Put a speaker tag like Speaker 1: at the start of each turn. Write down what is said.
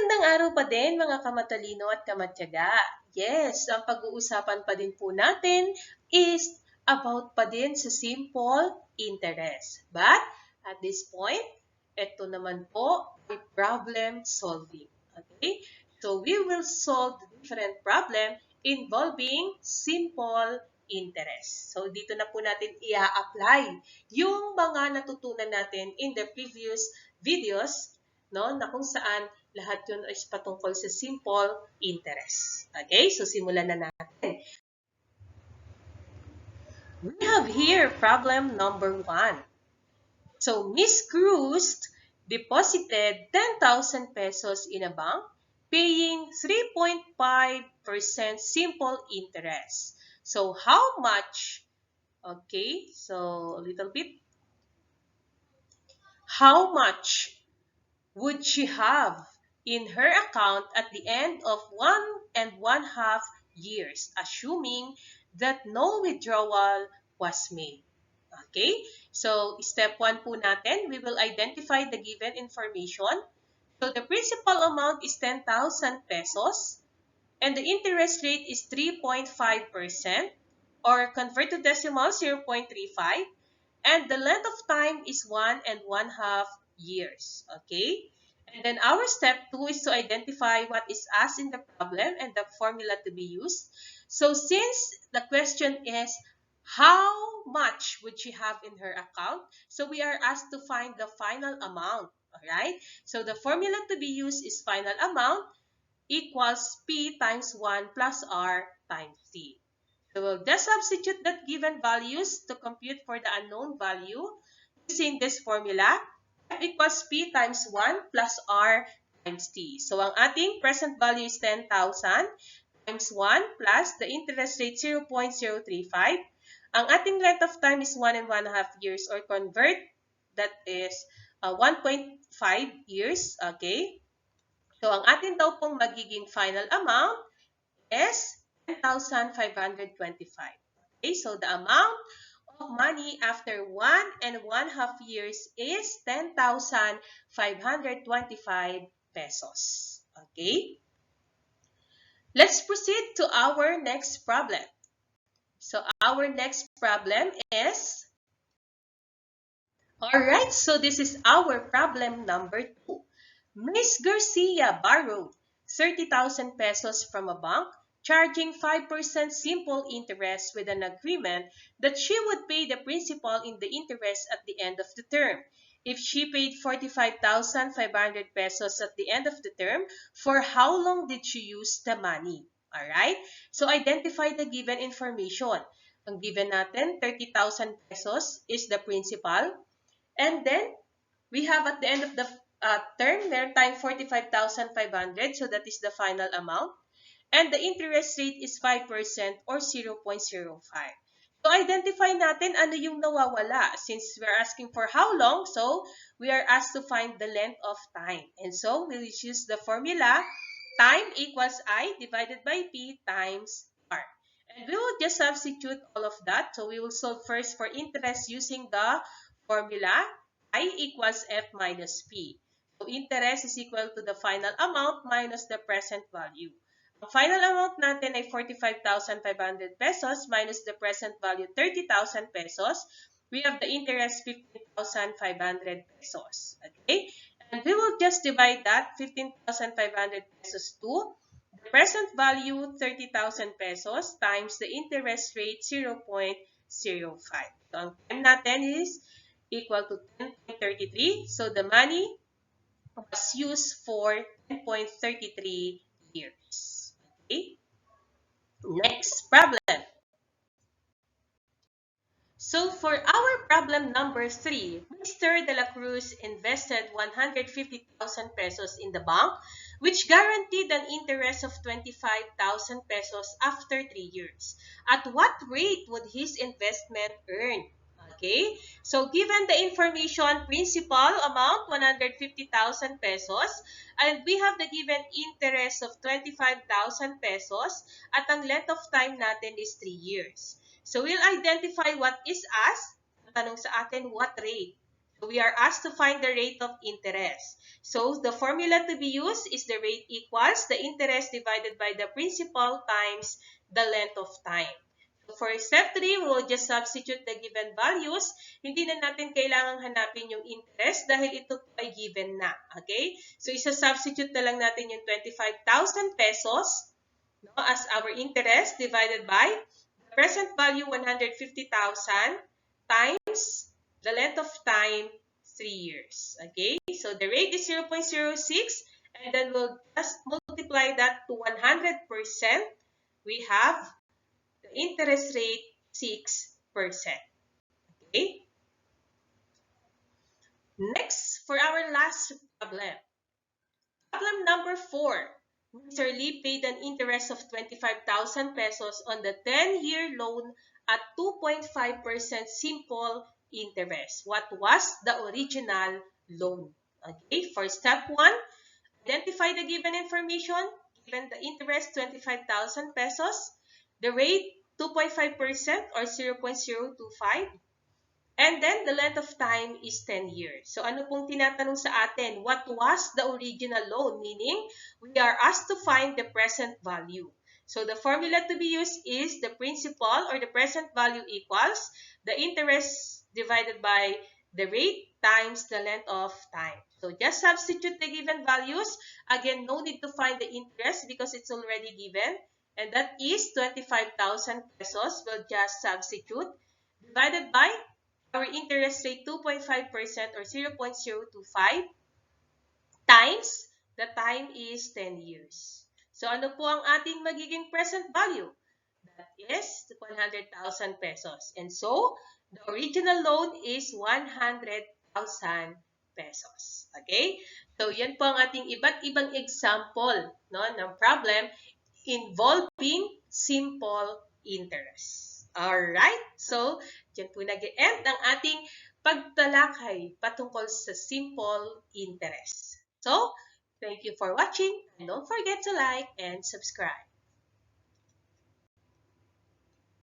Speaker 1: Magandang araw pa din mga kamatalino at kamatyaga. Yes, ang pag-uusapan pa din po natin is about pa din sa simple interest. But at this point, ito naman po ay problem solving. Okay? So we will solve the different problem involving simple interest. So dito na po natin i-apply yung mga natutunan natin in the previous videos, no, na kung saan lahat yun is patungkol sa simple interest. Okay, so simulan na natin. We have here problem number 1. So Miss Cruz deposited 10,000 pesos in a bank, paying 3.5% simple interest. So how much? Okay, so a little bit. How much would she have in her account at the end of 1.5 years, assuming that no withdrawal was made? Okay? So, step 1 po natin, we will identify the given information. So, the principal amount is 10,000 pesos and the interest rate is 3.5% or convert to decimal 0.35, and the length of time is 1.5 years. Okay? And then our step 2 is to identify what is asked in the problem and the formula to be used. So since the question is how much would she have in her account, so we are asked to find the final amount. Alright? So the formula to be used is final amount equals P times 1 plus R times T. So we'll just substitute that given values to compute for the unknown value using this formula. F equals P times 1 plus R times T. So ang ating present value is 10,000 times 1 plus the interest rate 0.035. Ang ating length of time is 1.5 years, or convert, that is 1.5 years. Okay? So ang atin daw pong magiging final amount is 10,525. Okay, so the amount of money after 1.5 years is 10,525 pesos. Okay? Let's proceed to our next problem. So our next problem is, alright, so this is our problem number 2. Miss Garcia borrowed 30,000 pesos from a bank, charging 5% simple interest with an agreement that she would pay the principal in the interest at the end of the term. If she paid 45,500 pesos at the end of the term, for how long did she use the money? Alright? So, identify the given information. Ang given natin, 30,000 pesos is the principal. And then, we have at the end of the term, meron tayong 45,500. So, that is the final amount. And the interest rate is 5% or 0.05. So, identify natin ano yung nawawala. Since we're asking for how long, so we are asked to find the length of time. And so, we'll use the formula, time equals I divided by P times R. And we will just substitute all of that. So, we will solve first for interest using the formula, I equals F minus P. So, interest is equal to the final amount minus the present value. Ang final amount natin ay 45,500 pesos minus the present value 30,000 pesos. We have the interest 15,500 pesos. Okay? And we will just divide that 15,500 pesos to the present value 30,000 pesos times the interest rate 0.05. So ang time natin is equal to 10.33. So the money was used for 10.33 years. Okay. Next problem. So for our problem number 3, Mr. De La Cruz invested 150,000 pesos in the bank, which guaranteed an interest of 25,000 pesos after 3 years. At what rate would his investment earn? Okay, so given the information, principal amount 150,000 pesos, and we have the given interest of 25,000 pesos, at ang length of time natin is 3 years. So we'll identify what is asked. Tanong sa atin, what rate? So we are asked to find the rate of interest. So the formula to be used is the rate equals the interest divided by the principal times the length of time. So for step 3, we will just substitute the given values. Hindi na natin kailangang hanapin yung interest dahil ito ay given na. Okay? So isa-substitute na lang natin yung 25,000 pesos, no, as our interest divided by the present value 150,000 times the length of time 3 years. Okay? So the rate is 0.06 and then we'll just multiply that to 100%. We have the interest rate 6%. Okay? Next, for our last problem. Problem number 4. Mr. Lee paid an interest of 25,000 pesos on the 10-year loan at 2.5% simple interest. What was the original loan? Okay, for step 1, identify the given information. Given the interest 25,000 pesos, the rate 2.5% or 0.025. And then, the length of time is 10 years. So, ano pong tinatanong sa atin? What was the original loan? Meaning, we are asked to find the present value. So, the formula to be used is the principal or the present value equals the interest divided by the rate times the length of time. So, just substitute the given values. Again, no need to find the interest because it's already given. And that is 25,000 pesos. We'll just substitute divided by our interest rate 2.5% or 0.025 times the time is 10 years. So ano po ang ating magiging present value? That is 100,000 pesos. And so, the original loan is 100,000 pesos. Okay? So, yan po ang ating iba't ibang example, no, ng problem involving simple interest. Alright? So, dyan po nag-end ang ating pagtalakay patungkol sa simple interest. So, thank you for watching and don't forget to like and subscribe.